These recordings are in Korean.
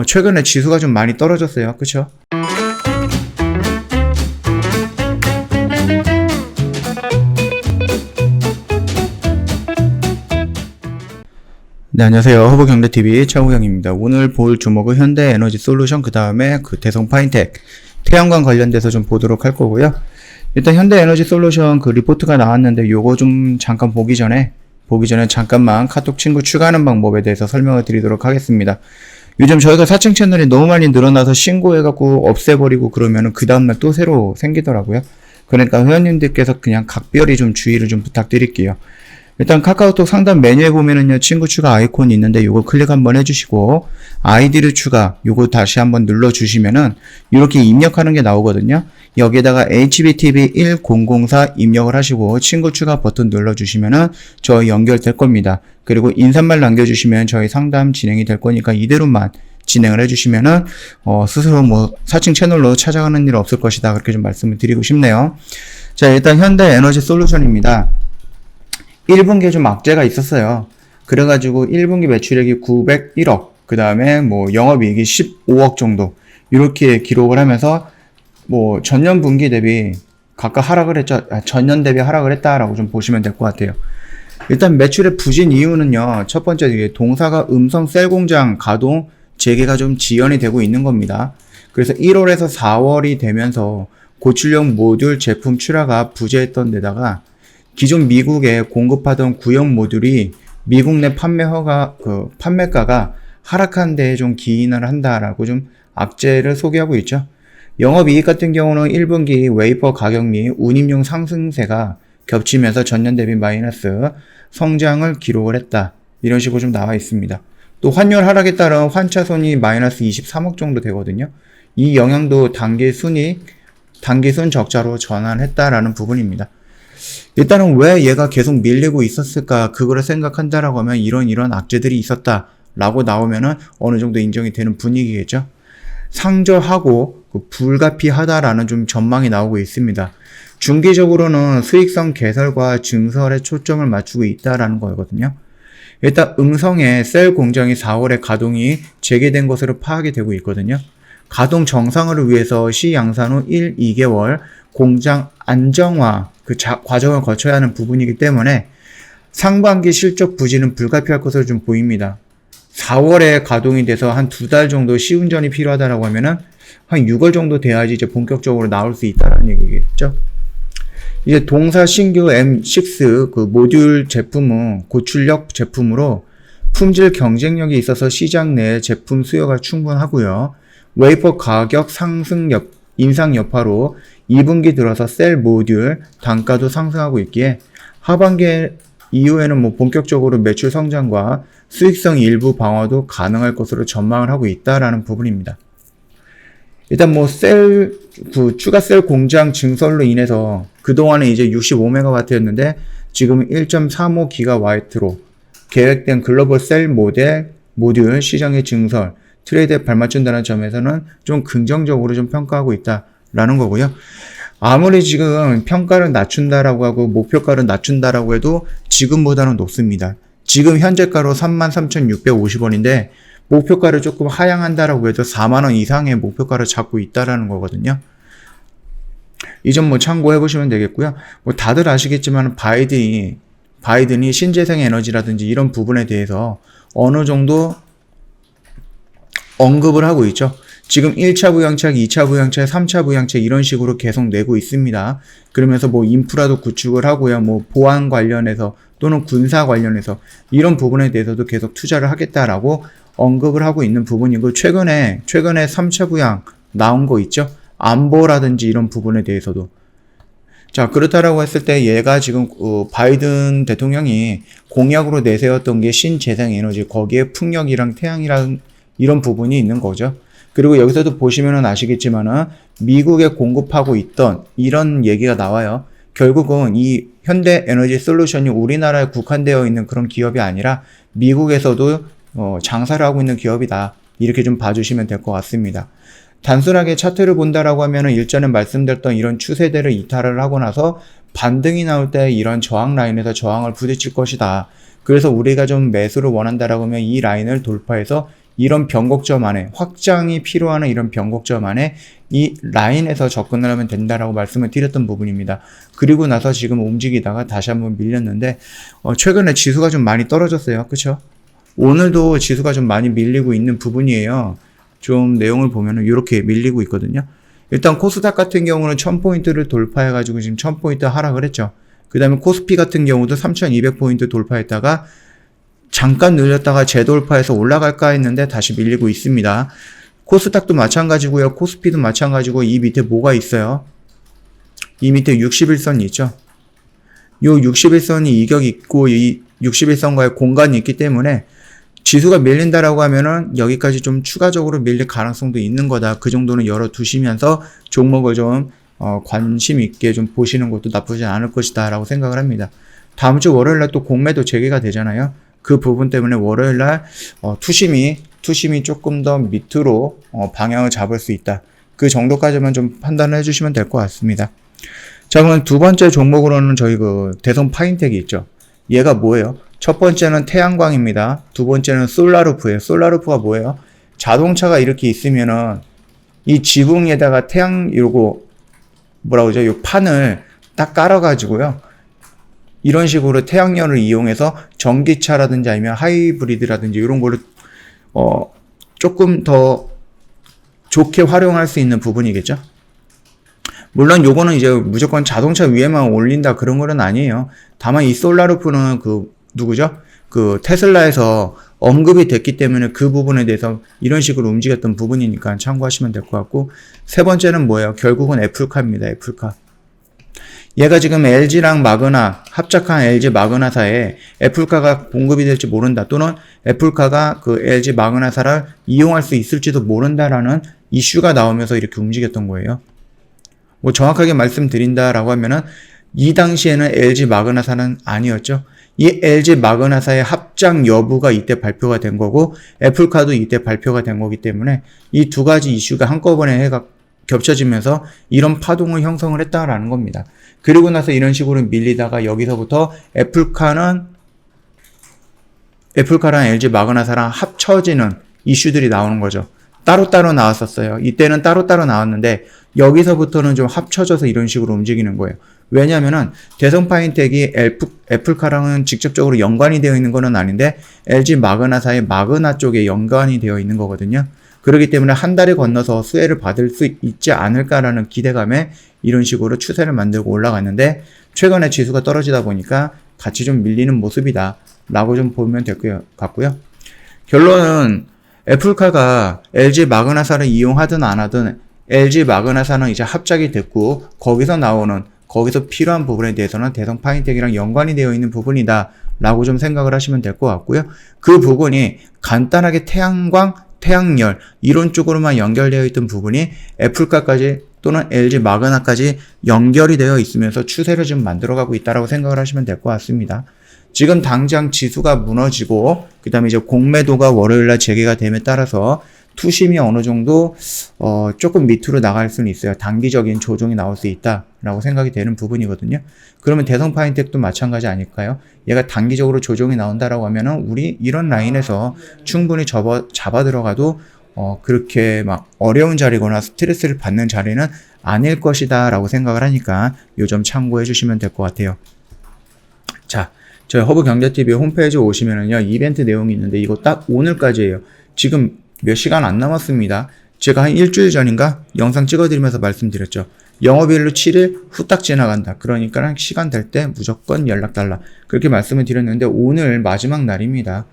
최근에 지수가 좀 많이 떨어졌어요. 그쵸? 네, 안녕하세요. 허브경제TV 최우영입니다. 오늘 볼 주목은 현대에너지솔루션, 그 다음에 대성파인텍, 태양광 관련돼서 좀 보도록 할 거고요. 일단 현대에너지솔루션 리포트가 나왔는데 요거 좀 잠깐 보기 전에 잠깐만 카톡 친구 추가하는 방법에 대해서 설명을 드리도록 하겠습니다. 요즘 저희가 사칭 채널이 너무 많이 늘어나서 신고해갖고 없애버리고 그러면은 그 다음날 또 새로 생기더라고요. 그러니까 회원님들께서 그냥 각별히 좀 주의를 좀 부탁드릴게요. 일단 카카오톡 상단 메뉴에 보면은요, 친구 추가 아이콘이 있는데 요거 클릭 한번 해주시고, 아이디를 추가, 요거 다시 한번 눌러주시면은, 이렇게 입력하는 게 나오거든요. 여기에다가 HBTV1004 입력을 하시고, 친구 추가 버튼 눌러주시면은, 저희 연결될 겁니다. 그리고 인사말 남겨주시면 저희 상담 진행이 될 거니까 이대로만 진행을 해주시면은, 스스로 사칭 채널로 찾아가는 일 없을 것이다. 그렇게 좀 말씀을 드리고 싶네요. 자, 일단 현대에너지솔루션입니다. 1분기에 좀 악재가 있었어요. 그래가지고 1분기 매출액이 901억, 그 다음에 영업이익이 15억 정도, 이렇게 기록을 하면서, 전년 분기 대비 각각 하락을 했죠. 전년 대비 하락을 했다라고 좀 보시면 될 것 같아요. 일단 매출의 부진 이유는요, 첫 번째, 동사가 음성 셀 공장 가동 재개가 좀 지연이 되고 있는 겁니다. 그래서 1월에서 4월이 되면서 고출력 모듈 제품 출하가 부재했던 데다가 기존 미국에 공급하던 구형 모듈이 미국 내 판매가가 하락한 데에 좀 기인을 한다라고 좀 악재를 소개하고 있죠. 영업이익 같은 경우는 1분기 웨이퍼 가격 및 운임용 상승세가 겹치면서 전년 대비 마이너스 성장을 기록을 했다. 이런 식으로 좀 나와 있습니다. 또 환율 하락에 따른 환차손이 마이너스 23억 정도 되거든요. 이 영향도 단기순 적자로 전환했다라는 부분입니다. 일단은 왜 얘가 계속 밀리고 있었을까, 그거를 생각한다라고 하면 이런 악재들이 있었다라고 나오면은 어느 정도 인정이 되는 분위기겠죠. 상저하고 불가피하다라는 좀 전망이 나오고 있습니다. 중기적으로는 수익성 개설과 증설에 초점을 맞추고 있다라는 거거든요. 일단 음성의 셀 공장이 4월에 가동이 재개된 것으로 파악이 되고 있거든요. 가동 정상화를 위해서 시 양산 후 1, 2개월 공장 안정화 과정을 거쳐야 하는 부분이기 때문에 상반기 실적 부진은 불가피할 것으로 좀 보입니다. 4월에 가동이 돼서 한 2달 정도 시운전이 필요하다라고 하면은 한 6월 정도 돼야지 이제 본격적으로 나올 수 있다는 얘기겠죠. 이제 동사 신규 M6 모듈 제품은 고출력 제품으로 품질 경쟁력이 있어서 시장 내 제품 수요가 충분하고요. 웨이퍼 가격 인상 여파로 2분기 들어서 셀 모듈 단가도 상승하고 있기에 하반기 이후에는 본격적으로 매출 성장과 수익성 일부 방어도 가능할 것으로 전망을 하고 있다라는 부분입니다. 일단 추가 셀 공장 증설로 인해서 그동안은 이제 65MW였는데 지금 1.35GW로 계획된 글로벌 셀 모듈 시장의 증설, 트레이드에 발맞춘다는 점에서는 좀 긍정적으로 좀 평가하고 있다라는 거고요. 아무리 지금 평가를 낮춘다라고 하고 목표가를 낮춘다라고 해도 지금보다는 높습니다. 지금 현재가로 33,650원인데 목표가를 조금 하향한다라고 해도 4만원 이상의 목표가를 잡고 있다라는 거거든요. 이 점 참고해 보시면 되겠고요. 다들 아시겠지만 바이든이 신재생 에너지라든지 이런 부분에 대해서 어느 정도 언급을 하고 있죠. 지금 1차 부양책, 2차 부양책, 3차 부양책 이런 식으로 계속 내고 있습니다. 그러면서 인프라도 구축을 하고요. 보안 관련해서 또는 군사 관련해서 이런 부분에 대해서도 계속 투자를 하겠다라고 언급을 하고 있는 부분이고, 최근에 3차 부양 나온 거 있죠. 안보라든지 이런 부분에 대해서도. 자, 그렇다라고 했을 때 얘가 지금 바이든 대통령이 공약으로 내세웠던 게 신재생 에너지, 거기에 풍력이랑 태양이랑 이런 부분이 있는 거죠. 그리고 여기서도 보시면은 아시겠지만은 미국에 공급하고 있던 이런 얘기가 나와요. 결국은 이 현대에너지솔루션이 우리나라에 국한되어 있는 그런 기업이 아니라 미국에서도 장사를 하고 있는 기업이다. 이렇게 좀 봐주시면 될 것 같습니다. 단순하게 차트를 본다라고 하면은 일전에 말씀드렸던 이런 추세대를 이탈을 하고 나서 반등이 나올 때 이런 저항 라인에서 저항을 부딪힐 것이다. 그래서 우리가 좀 매수를 원한다라고 하면 이 라인을 돌파해서 이런 변곡점 안에, 확장이 필요한 이런 변곡점 안에 이 라인에서 접근을 하면 된다라고 말씀을 드렸던 부분입니다. 그리고 나서 지금 움직이다가 다시 한번 밀렸는데 최근에 지수가 좀 많이 떨어졌어요. 그쵸? 오늘도 지수가 좀 많이 밀리고 있는 부분이에요. 좀 내용을 보면은 이렇게 밀리고 있거든요. 일단 코스닥 같은 경우는 1000포인트를 돌파해가지고 지금 1000포인트 하락을 했죠. 그 다음에 코스피 같은 경우도 3200포인트 돌파했다가 잠깐 늘렸다가 재돌파해서 올라갈까 했는데 다시 밀리고 있습니다. 코스닥도 마찬가지고요. 코스피도 마찬가지고 이 밑에 뭐가 있어요? 이 밑에 61선이 있죠. 요 61선이 이격이 있고 이 61선과의 공간이 있기 때문에 지수가 밀린다라고 하면은 여기까지 좀 추가적으로 밀릴 가능성도 있는 거다. 그 정도는 열어두시면서 종목을 좀 관심 있게 좀 보시는 것도 나쁘지 않을 것이다 라고 생각을 합니다. 다음 주 월요일날 또 공매도 재개가 되잖아요. 그 부분 때문에 월요일날 투심이 조금 더 밑으로 방향을 잡을 수 있다. 그 정도까지만 좀 판단을 해주시면 될 것 같습니다. 자, 그럼 두 번째 종목으로는 저희 그 대성 파인텍이 있죠. 얘가 뭐예요? 첫 번째는 태양광입니다. 두 번째는 솔라루프예요. 솔라루프가 뭐예요? 자동차가 이렇게 있으면은 이 지붕 위에다가 요거 뭐라고 그러죠? 요 판을 딱 깔아가지고요. 이런 식으로 태양열을 이용해서 전기차라든지 아니면 하이브리드라든지 이런 거를 조금 더 좋게 활용할 수 있는 부분이겠죠. 물론 요거는 이제 무조건 자동차 위에만 올린다 그런 거는 아니에요. 다만 이 솔라루프는 누구죠? 테슬라에서 언급이 됐기 때문에 그 부분에 대해서 이런 식으로 움직였던 부분이니까 참고하시면 될 것 같고, 세 번째는 뭐예요? 결국은 애플카입니다. 애플카. 얘가 지금 LG랑 마그나, 합작한 LG 마그나사에 애플카가 공급이 될지 모른다, 또는 애플카가 그 LG 마그나사를 이용할 수 있을지도 모른다라는 이슈가 나오면서 이렇게 움직였던 거예요. 뭐 정확하게 말씀드린다라고 하면은 이 당시에는 LG 마그나사는 아니었죠. 이 LG 마그나사의 합작 여부가 이때 발표가 된 거고 애플카도 이때 발표가 된 거기 때문에 이 두 가지 이슈가 한꺼번에 겹쳐지면서 이런 파동을 형성을 했다라는 겁니다. 그리고 나서 이런 식으로 밀리다가 여기서부터 애플카랑 LG 마그나사랑 합쳐지는 이슈들이 나오는 거죠. 따로따로 나왔었어요. 이때는 따로따로 나왔는데 여기서부터는 좀 합쳐져서 이런 식으로 움직이는 거예요. 왜냐면은 대성 파인텍이 애플카랑은 직접적으로 연관이 되어 있는 거는 아닌데 LG 마그나사의 마그나 쪽에 연관이 되어 있는 거거든요. 그렇기 때문에 한 달에 건너서 수혜를 받을 수 있지 않을까라는 기대감에 이런 식으로 추세를 만들고 올라갔는데 최근에 지수가 떨어지다 보니까 같이 좀 밀리는 모습이다 라고 좀 보면 될 것 같고요. 결론은 애플카가 LG 마그나사를 이용하든 안 하든 LG 마그나사는 이제 합작이 됐고 거기서 필요한 부분에 대해서는 대성 파인텍이랑 연관이 되어 있는 부분이다 라고 좀 생각을 하시면 될 것 같고요. 그 부분이 간단하게 태양광, 태양열 이런 쪽으로만 연결되어 있던 부분이 애플카까지 또는 LG 마그나까지 연결이 되어 있으면서 추세를 좀 만들어가고 있다라고 생각을 하시면 될 것 같습니다. 지금 당장 지수가 무너지고 그 다음에 이제 공매도가 월요일날 재개가 됨에 따라서 투심이 어느 정도 조금 밑으로 나갈 수는 있어요. 단기적인 조정이 나올 수 있다라고 생각이 되는 부분이거든요. 그러면 대성 파인텍도 마찬가지 아닐까요? 얘가 단기적으로 조정이 나온다라고 하면은 우리 이런 라인에서 충분히 잡아 들어가도 그렇게 막 어려운 자리거나 스트레스를 받는 자리는 아닐 것이다 라고 생각을 하니까 요 점 참고해 주시면 될 것 같아요. 자, 저희 허브경제TV 홈페이지에 오시면은요, 이벤트 내용이 있는데 이거 딱 오늘까지예요. 지금 몇 시간 안 남았습니다. 제가 한 일주일 전인가 영상 찍어드리면서 말씀드렸죠. 영업일로 7일 후딱 지나간다. 그러니까 시간 될 때 무조건 연락 달라. 그렇게 말씀을 드렸는데 오늘 마지막 날입니다.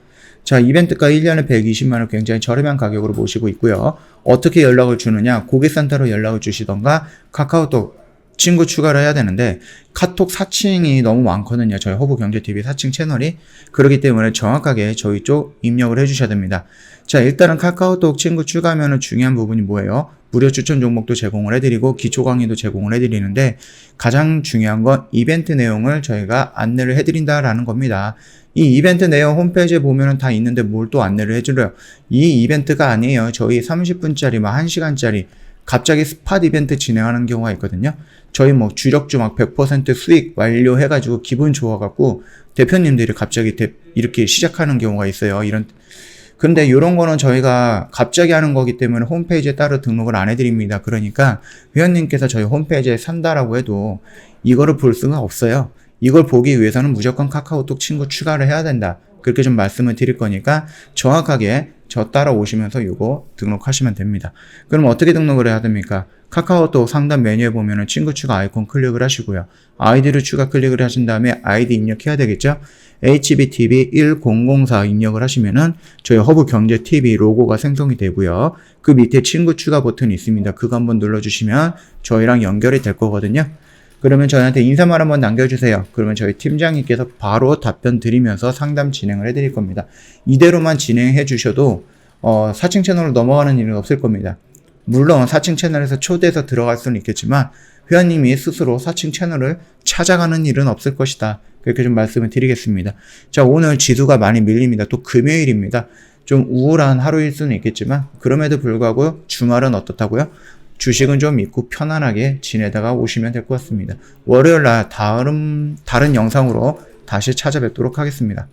자, 이벤트가 1년에 120만원 굉장히 저렴한 가격으로 모시고 있고요. 어떻게 연락을 주느냐? 고객센터로 연락을 주시던가 카카오톡 친구 추가를 해야 되는데 카톡 사칭이 너무 많거든요. 저희 허브경제TV 사칭 채널이. 그렇기 때문에 정확하게 저희 쪽 입력을 해주셔야 됩니다. 자, 일단은 카카오톡 친구 추가하면 중요한 부분이 뭐예요? 무료 추천 종목도 제공을 해드리고 기초 강의도 제공을 해드리는데 가장 중요한 건 이벤트 내용을 저희가 안내를 해드린다라는 겁니다. 이 이벤트 내용 홈페이지에 보면은 다 있는데 뭘 또 안내를 해드려요? 이 이벤트가 아니에요. 저희 30분짜리, 1시간짜리 갑자기 스팟 이벤트 진행하는 경우가 있거든요. 저희 주력주 100% 수익 완료해가지고 기분 좋아갖고 대표님들이 갑자기 이렇게 시작하는 경우가 있어요. 이런 근데 이런 거는 저희가 갑자기 하는 거기 때문에 홈페이지에 따로 등록을 안 해드립니다. 그러니까 회원님께서 저희 홈페이지에 산다라고 해도 이거를 볼 수가 없어요. 이걸 보기 위해서는 무조건 카카오톡 친구 추가를 해야 된다. 그렇게 좀 말씀을 드릴 거니까 정확하게 저 따라오시면서 이거 등록하시면 됩니다. 그럼 어떻게 등록을 해야 됩니까? 카카오톡 상단 메뉴에 보면은 친구 추가 아이콘 클릭을 하시고요. 아이디를 추가 클릭을 하신 다음에 아이디 입력해야 되겠죠? HBTV1004 입력을 하시면은 저희 허브경제TV 로고가 생성이 되고요. 그 밑에 친구 추가 버튼이 있습니다. 그거 한번 눌러주시면 저희랑 연결이 될 거거든요. 그러면 저희한테 인사말 한번 남겨주세요. 그러면 저희 팀장님께서 바로 답변 드리면서 상담 진행을 해드릴 겁니다. 이대로만 진행해 주셔도 사칭 채널로 넘어가는 일은 없을 겁니다. 물론 사칭 채널에서 초대해서 들어갈 수는 있겠지만 회원님이 스스로 사칭 채널을 찾아가는 일은 없을 것이다. 그렇게 좀 말씀을 드리겠습니다. 자, 오늘 지수가 많이 밀립니다. 또 금요일입니다. 좀 우울한 하루일 수는 있겠지만 그럼에도 불구하고 주말은 어떻다고요? 주식은 좀 믿고 편안하게 지내다가 오시면 될 것 같습니다. 월요일날 다른 영상으로 다시 찾아뵙도록 하겠습니다.